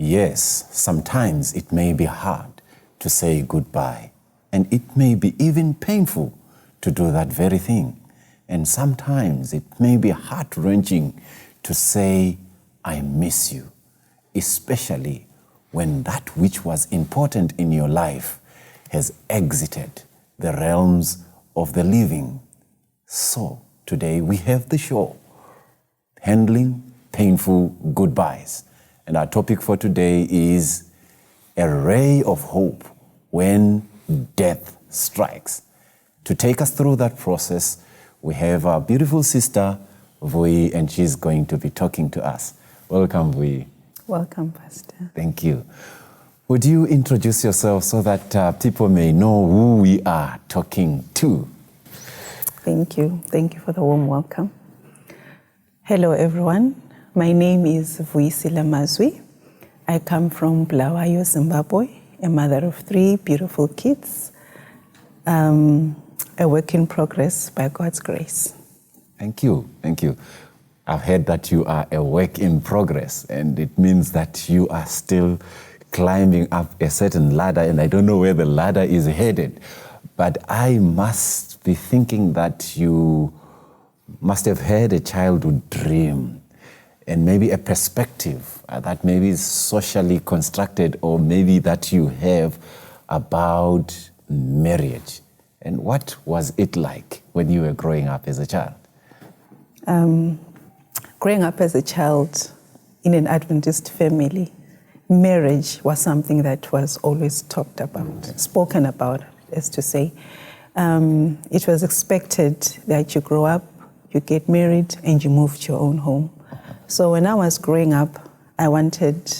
Yes, sometimes it may be hard to say goodbye, and it may be even painful to do that very thing. And sometimes it may be heart-wrenching to say, I miss you, especially when that which was important in your life has exited the realms of the living. So today we have the show, Handling Painful Goodbyes. And our topic for today is a ray of hope when death strikes. To take us through that process, we have our beautiful sister, Vuyi, and she's going to be talking to us. Welcome, Vuyi. Welcome, Pastor. Thank you. Would you introduce yourself so that people may know who we are talking to? Thank you. Thank you for the warm welcome. Hello, everyone. My name is Vuyisile Mazwi. I come from Bulawayo, Zimbabwe, a mother of 3 beautiful kids, a work in progress by God's grace. Thank you. Thank you. I've heard that you are a work in progress, and it means that you are still climbing up a certain ladder, and I don't know where the ladder is headed, but I must be thinking that you must have had a childhood dream and maybe a perspective that maybe is socially constructed, or maybe that you have about marriage. And what was it like when you were growing up as a child? Growing up as a child in an Adventist family, marriage was something that was always talked about, spoken about, as to say. It was expected that you grow up, you get married, and you move to your own home. So when I was growing up, I wanted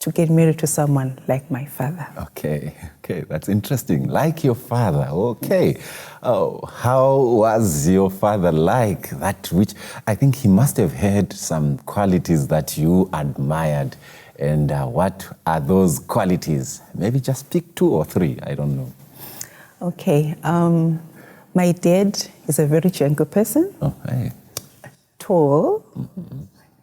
to get married to someone like my father. Okay, that's interesting. Like your father, okay. Oh, how was your father like? That which I think he must have had some qualities that you admired. And what are those qualities? Maybe just pick 2 or 3, I don't know. Okay, my dad is a very gentle person. Oh, hey. Tall,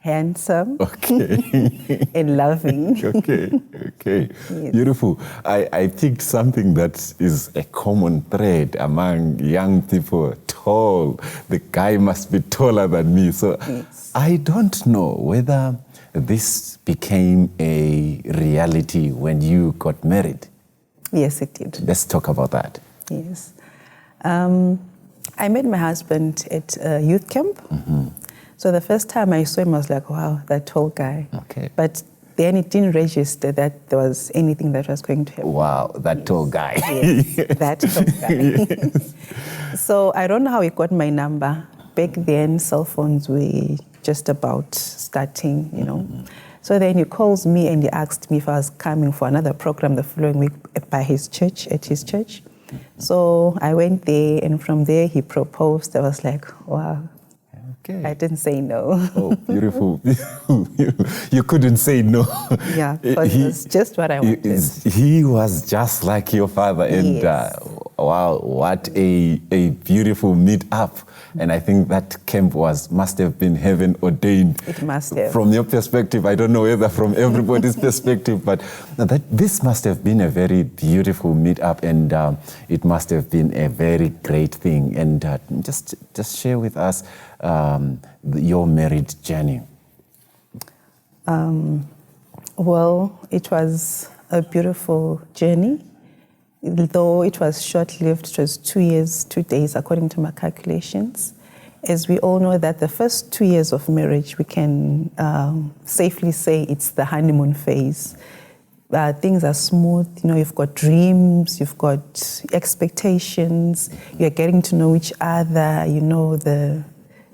handsome, okay. and loving. Okay. Yes. Beautiful. I think something that is a common thread among young people, tall. The guy must be taller than me. So yes. I don't know whether this became a reality when you got married. Yes, it did. Let's talk about that. Yes. I met my husband at a youth camp. Mm-hmm. So the first time I saw him, I was like, wow, that tall guy. Okay. But then it didn't register that there was anything that was going to happen. Wow, that tall guy. Yes, that tall guy. Yes. So I don't know how he got my number. Back then, cell phones were just about starting, you know. Mm-hmm. So then he calls me and he asked me if I was coming for another program the following week at his church. Mm-hmm. So I went there, and from there he proposed. I was like, wow. Okay. I didn't say no. Oh, beautiful. You couldn't say no. Yeah, because it was just what I wanted. He was just like your father. And yes. Wow, what a beautiful meet-up. And I think that camp must have been heaven ordained. It must have. From your perspective, I don't know whether from everybody's perspective, but this must have been a very beautiful meet-up, and it must have been a very great thing. And just share with us your marriage journey. Well, it was a beautiful journey. Though it was short-lived, it was 2 years, 2 days, according to my calculations. As we all know that the first 2 years of marriage, we can safely say it's the honeymoon phase. Things are smooth, you know, you've got dreams, you've got expectations, you're getting to know each other, you know, the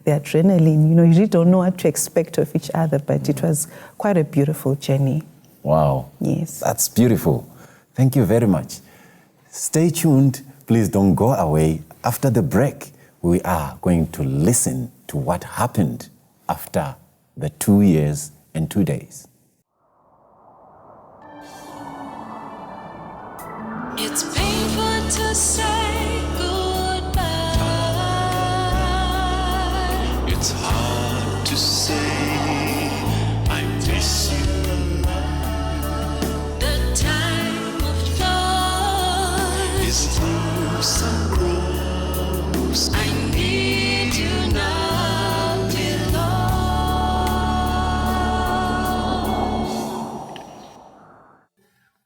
adrenaline, you know, you really don't know what to expect of each other, but it was quite a beautiful journey. Wow. Yes. That's beautiful. Thank you very much. Stay tuned. Please don't go away. After the break, we are going to listen to what happened after the 2 years and 2 days. It's painful to say goodbye. It's hard to say I miss you.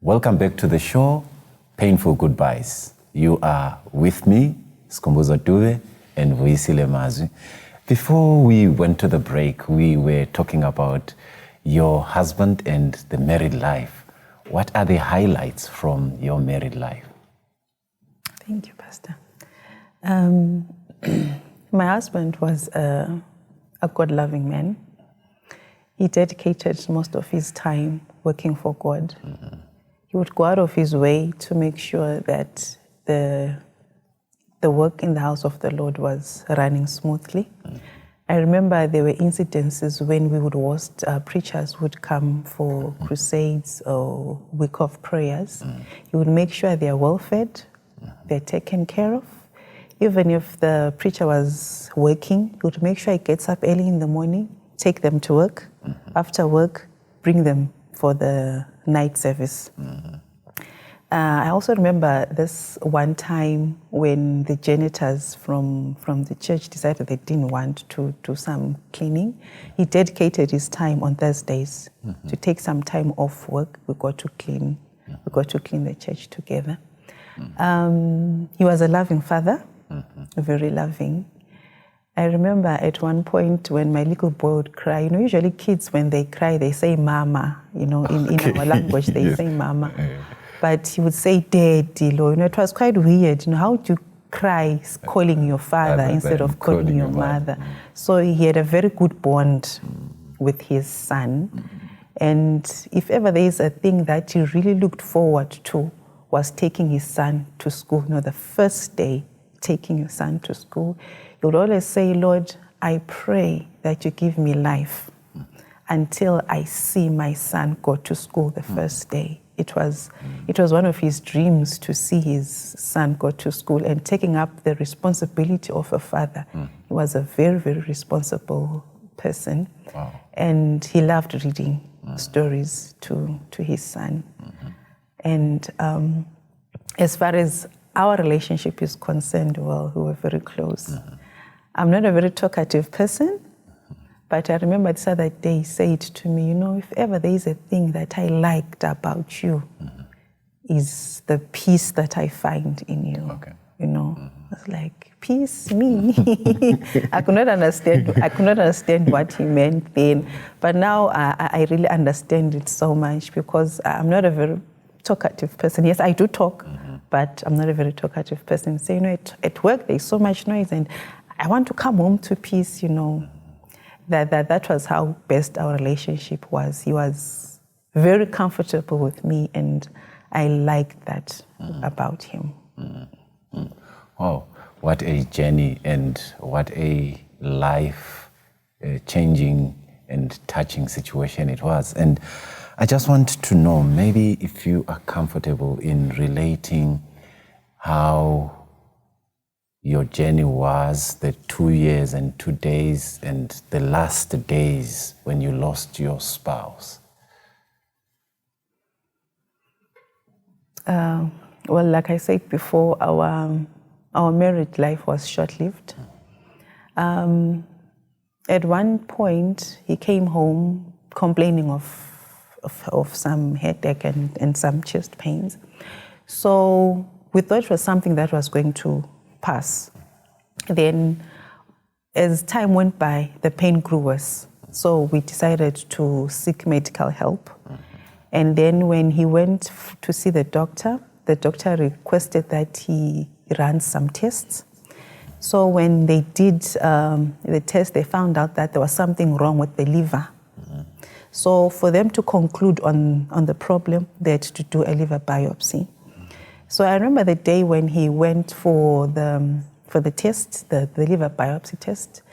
Welcome back to the show, Painful Goodbyes. You are with me, Skhumbuzo Dube and Vuyisile Mazwi. Before we went to the break, we were talking about your husband and the married life. What are the highlights from your married life? Thank you, Pastor. My husband was a God-loving man. He dedicated most of his time working for God. Mm-hmm. He would go out of his way to make sure that the work in the house of the Lord was running smoothly. Mm-hmm. I remember there were incidences when we would host preachers would come for crusades or week of prayers. Mm-hmm. He would make sure they are well fed, they're taken care of. Even if the preacher was working, he would make sure he gets up early in the morning, take them to work. Mm-hmm. After work, bring them for the night service. Mm-hmm. I also remember this one time when the janitors from the church decided they didn't want to do some cleaning. He dedicated his time on Thursdays to take some time off work. We got to clean the church together. He was a loving father, very loving. I remember at one point when my little boy would cry, usually kids when they cry, they say mama, in our language, they say mama. But he would say daddy, it was quite weird. How do you cry calling your father instead of calling your mother? So he had a very good bond with his son. And if ever there is a thing that he really looked forward to was taking his son to school. The first day taking your son to school, he would always say, Lord, I pray that you give me life until I see my son go to school the first day. It was one of his dreams to see his son go to school and taking up the responsibility of a father. He was a very, very responsible person. Wow. And he loved reading stories to his son. And as far as our relationship is concerned, well, we were very close. I'm not a very talkative person, but I remember this other day he said to me, if ever there is a thing that I liked about you, is the peace that I find in you. Okay. I was like, peace, me. I could not understand what he meant then. But now I really understand it so much because I'm not a very talkative person. Yes, I do talk, but I'm not a very talkative person. So, at work there's so much noise and I want to come home to peace, That was how best our relationship was. He was very comfortable with me and I liked that about him. Oh, what a journey and what a life-changing and touching situation it was. And I just want to know, maybe if you are comfortable in relating how your journey was, the 2 years and 2 days and the last days when you lost your spouse. Well, like I said before, our married life was short-lived. At one point, he came home complaining of some headache and some chest pains. So we thought it was something that was going to pass. Then, as time went by, the pain grew worse. So we decided to seek medical help. And then when he went to see the doctor requested that he run some tests. So when they did the test, they found out that there was something wrong with the liver. So for them to conclude on the problem, they had to do a liver biopsy. So I remember the day when he went for the test, the liver biopsy test.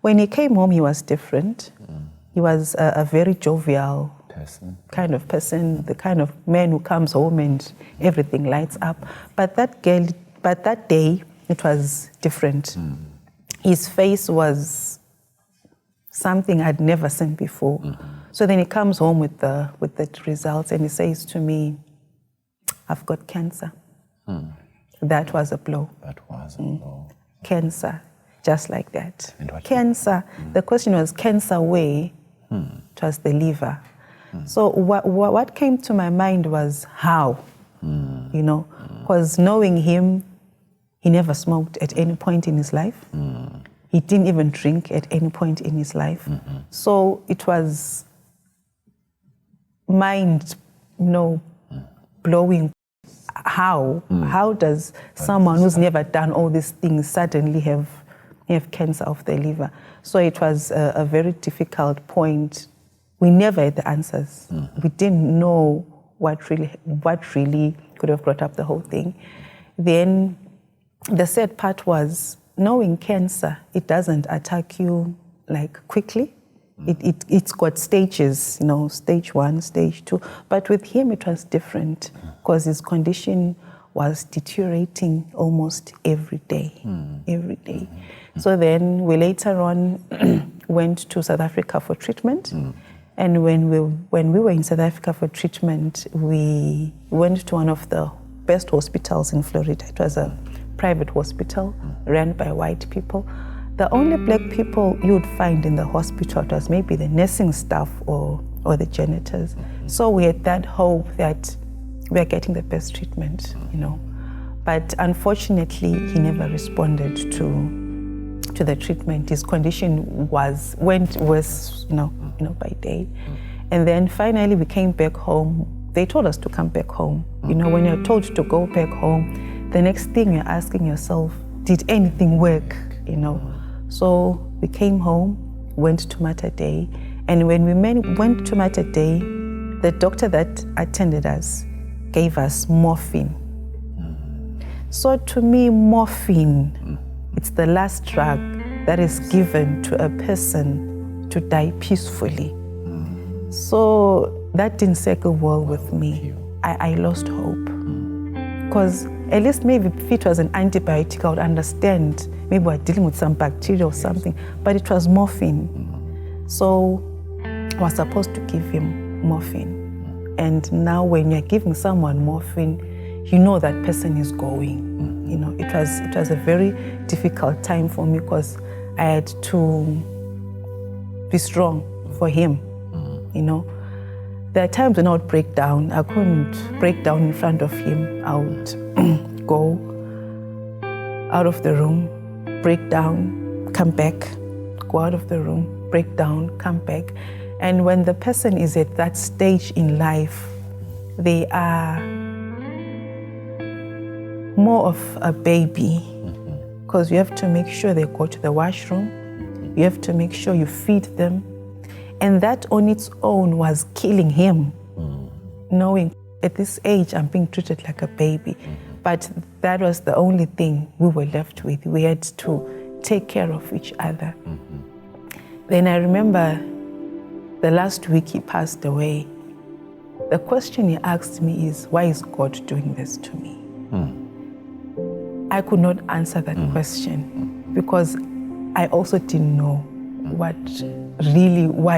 When he came home, he was different. He was a very jovial kind of person, the kind of man who comes home and everything lights up. But that day, it was different. His face was something I'd never seen before. So then he comes home with the results and he says to me, I've got cancer. That was a blow. That was a blow. Cancer, just like that. Cancer. The question was, cancer where? It was the liver. So what came to my mind was how, you know, because knowing him, he never smoked at any point in his life. He didn't even drink at any point in his life. So it was mind, blowing. How does someone who's never done all these things suddenly have cancer of the liver? So it was a very difficult point. We never had the answers. We didn't know what really could have brought up the whole thing. Then the sad part was, knowing cancer, it doesn't attack you like quickly. It's got stages, stage 1, stage 2. But with him, it was different because his condition was deteriorating almost every day. So then we later on went to South Africa for treatment. And when we were in South Africa for treatment, we went to one of the best hospitals in Florida. It was a private hospital run by white people. The only black people you would find in the hospital was maybe the nursing staff or the janitors. So we had that hope that we are getting the best treatment, But unfortunately, he never responded to the treatment. His condition went worse, by day. And then finally we came back home. They told us to come back home. When you're told to go back home, the next thing you're asking yourself, did anything work, So we came home, went to Mater Dei, and when we went to Mater Dei, the doctor that attended us gave us morphine. So to me, morphine, it's the last drug that is given to a person to die peacefully. So that didn't settle well with me. I lost hope. Because at least maybe if it was an antibiotic, I would understand. Maybe we're dealing with some bacteria or something, but it was morphine. So I was supposed to give him morphine. And now when you're giving someone morphine, you know that person is going. It was a very difficult time for me because I had to be strong for him, There are times when I would break down. I couldn't break down in front of him. I would go out of the room, break down, come back, go out of the room, break down, come back. And when the person is at that stage in life, they are more of a baby because you have to make sure they go to the washroom. You have to make sure you feed them. And that on its own was killing him, knowing at this age I'm being treated like a baby. But that was the only thing we were left with. We had to take care of each other. Then I remember the last week he passed away. The question he asked me is, why is God doing this to me? I could not answer that question because I also didn't know why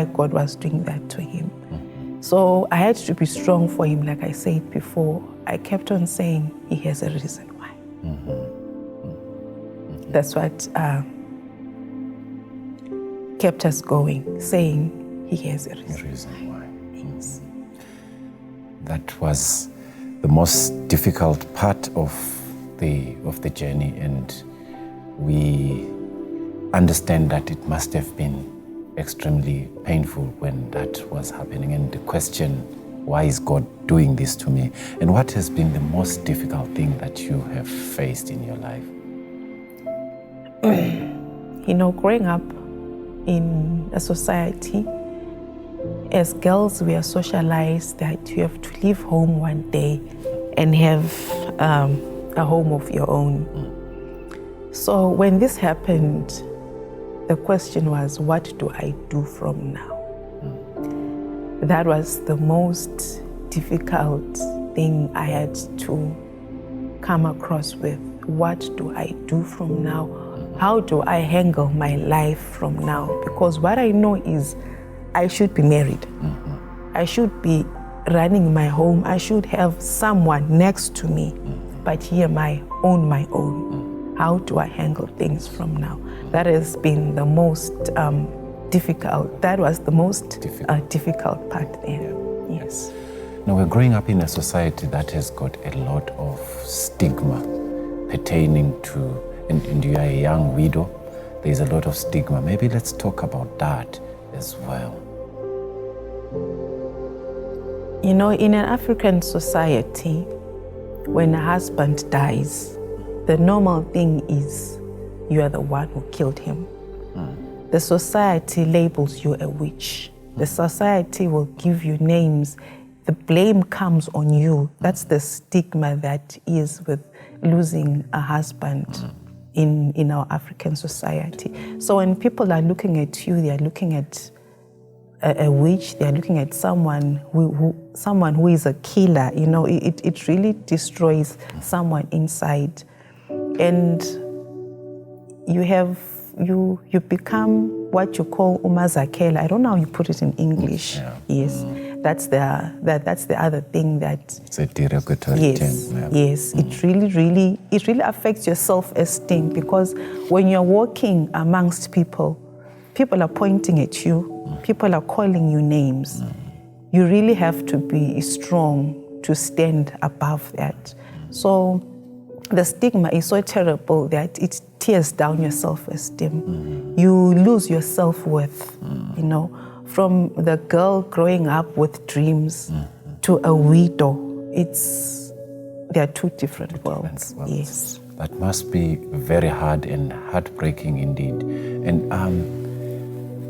God was doing that to him. So I had to be strong for him, like I said before. I kept on saying, he has a reason why. That's what kept us going, saying he has a reason why. Yes. That was the most difficult part of the journey, and we understand that it must have been extremely painful when that was happening. And the question, why is God doing this to me? And what has been the most difficult thing that you have faced in your life? Growing up in a society, as girls, we are socialized that you have to leave home one day and have a home of your own. So when this happened, the question was, what do I do from now? That was the most difficult thing I had to come across with. What do I do from now? How do I handle my life from now? Because what I know is I should be married. I should be running my home. I should have someone next to me. But here my own. How do I handle things from now? That has been the most difficult. That was the most difficult part there. Yes. Now, we're growing up in a society that has got a lot of stigma pertaining to, and you are a young widow, there's a lot of stigma. Maybe let's talk about that as well. You know, in an African society, when a husband dies, the normal thing is you are the one who killed him. The society labels you a witch. The society will give you names. The blame comes on you. That's the stigma that is with losing a husband in our African society. So when people are looking at you, they are looking at a witch, they are looking at someone who is a killer. You know, it really destroys someone inside. And you become what you call umazakela. I don't know how you put it in English. Yeah. Yes, that's the other thing that. It's a derogatory term. Yeah. Yes. It really affects your self-esteem, because when you're walking amongst people are pointing at you, people are calling you names. You really have to be strong to stand above that. So the stigma is so terrible that it tears down your self-esteem. You lose your self-worth, you know, from the girl growing up with dreams to a widow. They are two different worlds. Yes. That must be very hard and heartbreaking indeed. And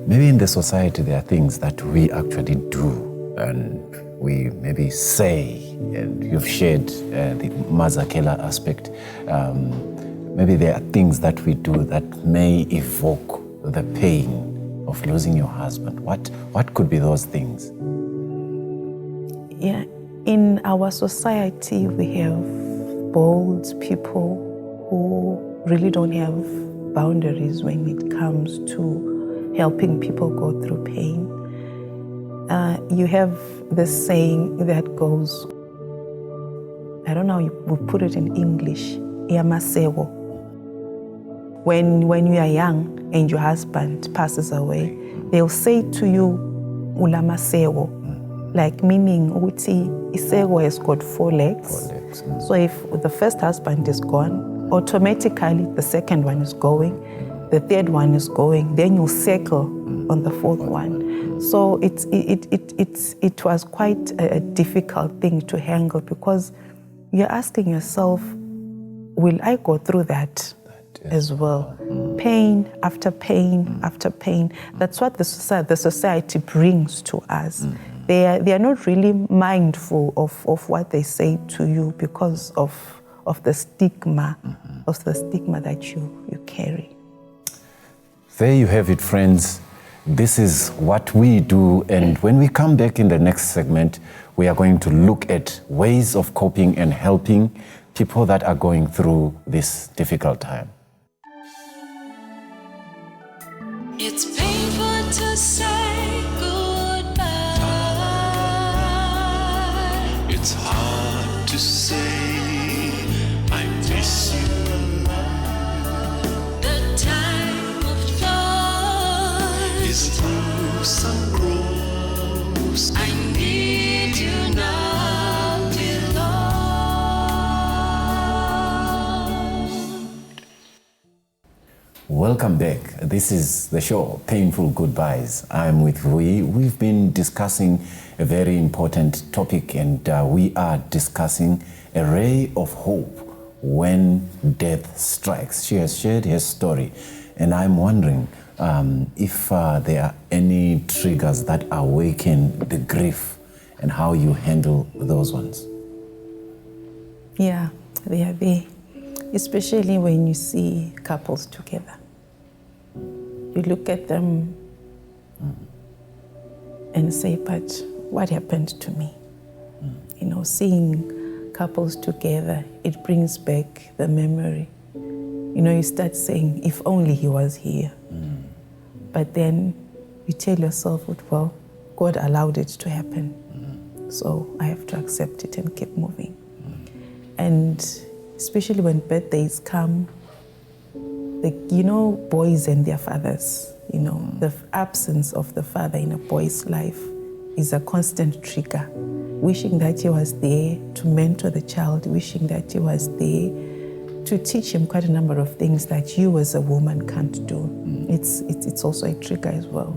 maybe in the society there are things that we actually do and we maybe say, and you've shared the Mazakela aspect. Maybe there are things that we do that may evoke the pain of losing your husband. What could be those things? Yeah, in our society we have bold people who really don't have boundaries when it comes to helping people go through pain. You have this saying that goes, I don't know how you would put it in English, yamaseko. When you are young and your husband passes away, they'll say to you, ulamaseko, like meaning uti iseko has got 4 legs. 4 legs. So if the first husband is gone, automatically the second one is going, the third one is going, then you circle on the fourth one. So it was quite a difficult thing to handle, because you're asking yourself, will I go through that as well? Pain after pain after pain. That's what the society brings to us. They are not really mindful of what they say to you because of the stigma, that you carry. There you have it, friends. This is what we do, and when we come back in the next segment, we are going to look at ways of coping and helping people that are going through this difficult time. It's painful to say goodbye. It's hard to say I miss you. The time of love Is through some grows. I need you now, dear Lord. Welcome back. This is the show, Painful Goodbyes. I'm with Vuyi. We've been discussing a very important topic, and we are discussing a ray of hope when death strikes. She has shared her story, and I'm wondering if there are any triggers that awaken the grief and how you handle those ones. Yeah, they are there, especially when you see couples together. You look at them and say, but what happened to me? You know, seeing couples together, it brings back the memory. You know, you start saying, if only he was here. But then you tell yourself, well, God allowed it to happen. So I have to accept it and keep moving. And especially when birthdays come, you know, boys and their fathers, you know, the absence of the father in a boy's life is a constant trigger, wishing that he was there to mentor the child, wishing that he was there to teach him quite a number of things that you as a woman can't do. It's also a trigger as well.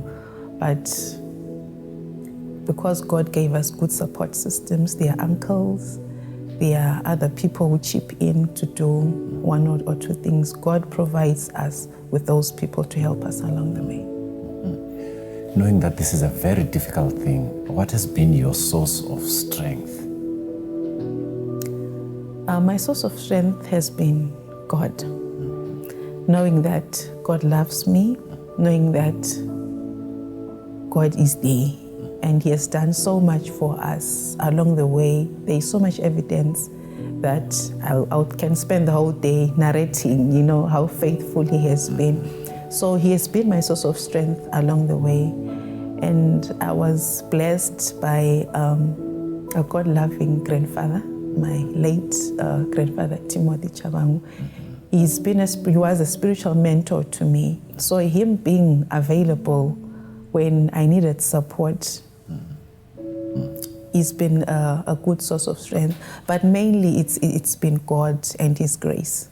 But because God gave us good support systems, there are uncles, there are other people who chip in to do one or two things. God provides us with those people to help us along the way. Knowing that this is a very difficult thing, what has been your source of strength? My source of strength has been God. Knowing that God loves me, knowing that God is there, and He has done so much for us along the way. There is so much evidence that I can spend the whole day narrating, how faithful He has been. So He has been my source of strength along the way. And I was blessed by a God-loving grandfather, my late grandfather, Timothy Chabangu. He was a spiritual mentor to me. So him being available when I needed support, he's been a good source of strength. But mainly it's been God and His grace.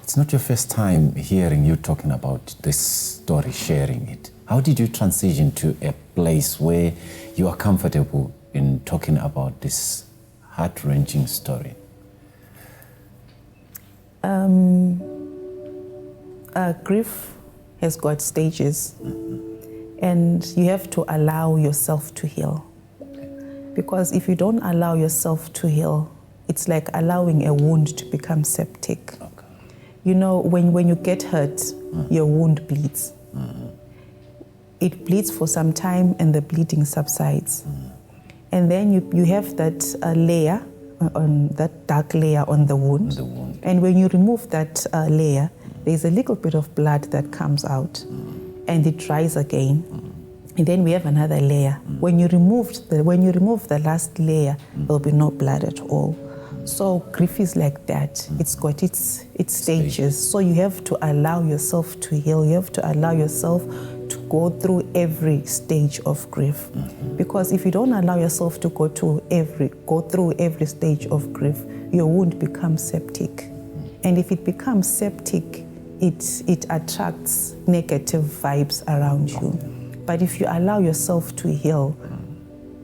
It's not your first time hearing you talking about this story, sharing it. How did you transition to a place where you are comfortable in talking about this heart-wrenching story? Grief has got stages, and you have to allow yourself to heal. Because if you don't allow yourself to heal, it's like allowing a wound to become septic. Okay. When you get hurt, your wound bleeds. It bleeds for some time and the bleeding subsides. And then you have that layer, on that dark layer on the wound. And when you remove that layer, there's a little bit of blood that comes out and it dries again. And then we have another layer. When you remove the last layer, there'll be no blood at all. So grief is like that. It's got its stages. So you have to allow yourself to heal. You have to allow yourself to go through every stage of grief. Because if you don't allow yourself to go through every stage of grief, your wound becomes septic. And if it becomes septic, it attracts negative vibes around you. But if you allow yourself to heal,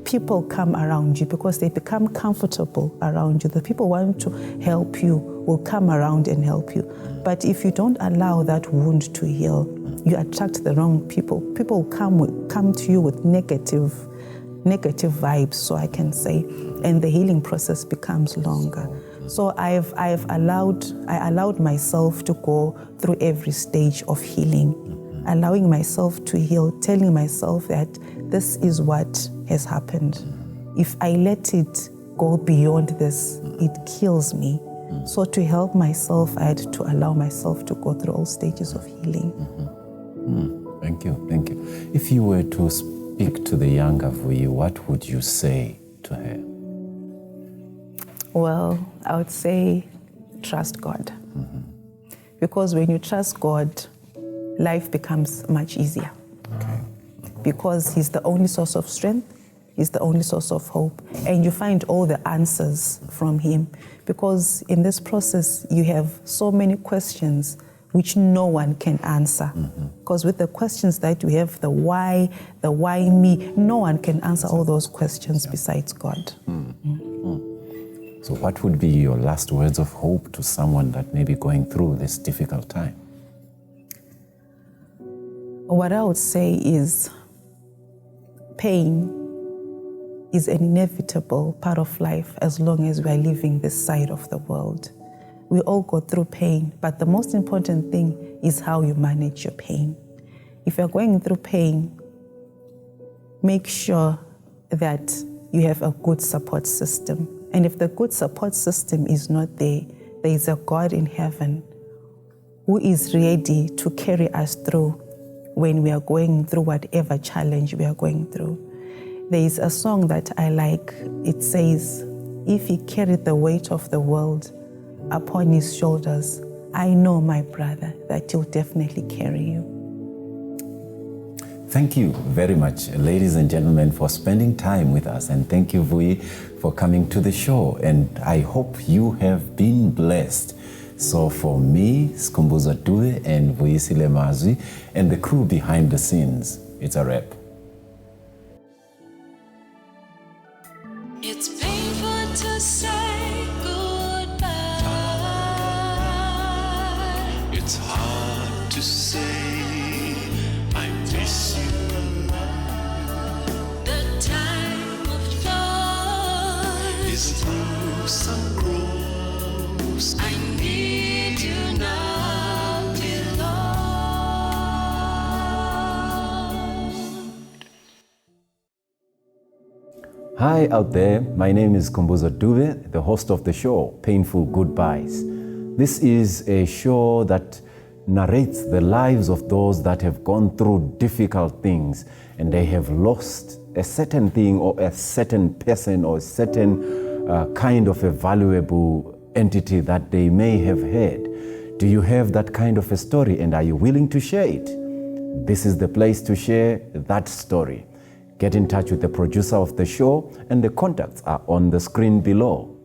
people come around you because they become comfortable around you. The people who want to help you will come around and help you. But if you don't allow that wound to heal, you attract the wrong people. People come to you with negative vibes, so I can say, and the healing process becomes longer. So I allowed myself to go through every stage of healing, allowing myself to heal, telling myself that this is what has happened. If I let it go beyond this, it kills me. So to help myself, I had to allow myself to go through all stages of healing. Thank you. If you were to speak to the younger Vuyi, what would you say to her? Well, I would say trust God. Because when you trust God, life becomes much easier. Okay. Because He's the only source of strength, He's the only source of hope, and you find all the answers from Him. Because in this process, you have so many questions which no one can answer. Because with the questions that you have, the why me, no one can answer all those questions besides God. So what would be your last words of hope to someone that may be going through this difficult time? What I would say is pain is an inevitable part of life as long as we are living this side of the world. We all go through pain, but the most important thing is how you manage your pain. If you're going through pain, make sure that you have a good support system. And if the good support system is not there, there is a God in heaven who is ready to carry us through when we are going through whatever challenge we are going through. There is a song that I like. It says, if He carried the weight of the world upon His shoulders, I know, my brother, that He'll definitely carry you. Thank you very much, ladies and gentlemen, for spending time with us. And thank you, Vuyi, for coming to the show. And I hope you have been blessed. So for me, Skhumbuzo Dube and Vuyisile Mazwi, and the crew behind the scenes, it's a wrap. It's painful to say goodbye. It's hard to say I miss you. The time of joy Is through some rose. I need you now, beloved. Hi out there, my name is Skhumbuzo Dube, the host of the show, Painful Goodbyes. This is a show that narrates the lives of those that have gone through difficult things and they have lost a certain thing or a certain person or a certain kind of a valuable entity that they may have had. Do you have that kind of a story and are you willing to share it? This is the place to share that story. Get in touch with the producer of the show and the contacts are on the screen below.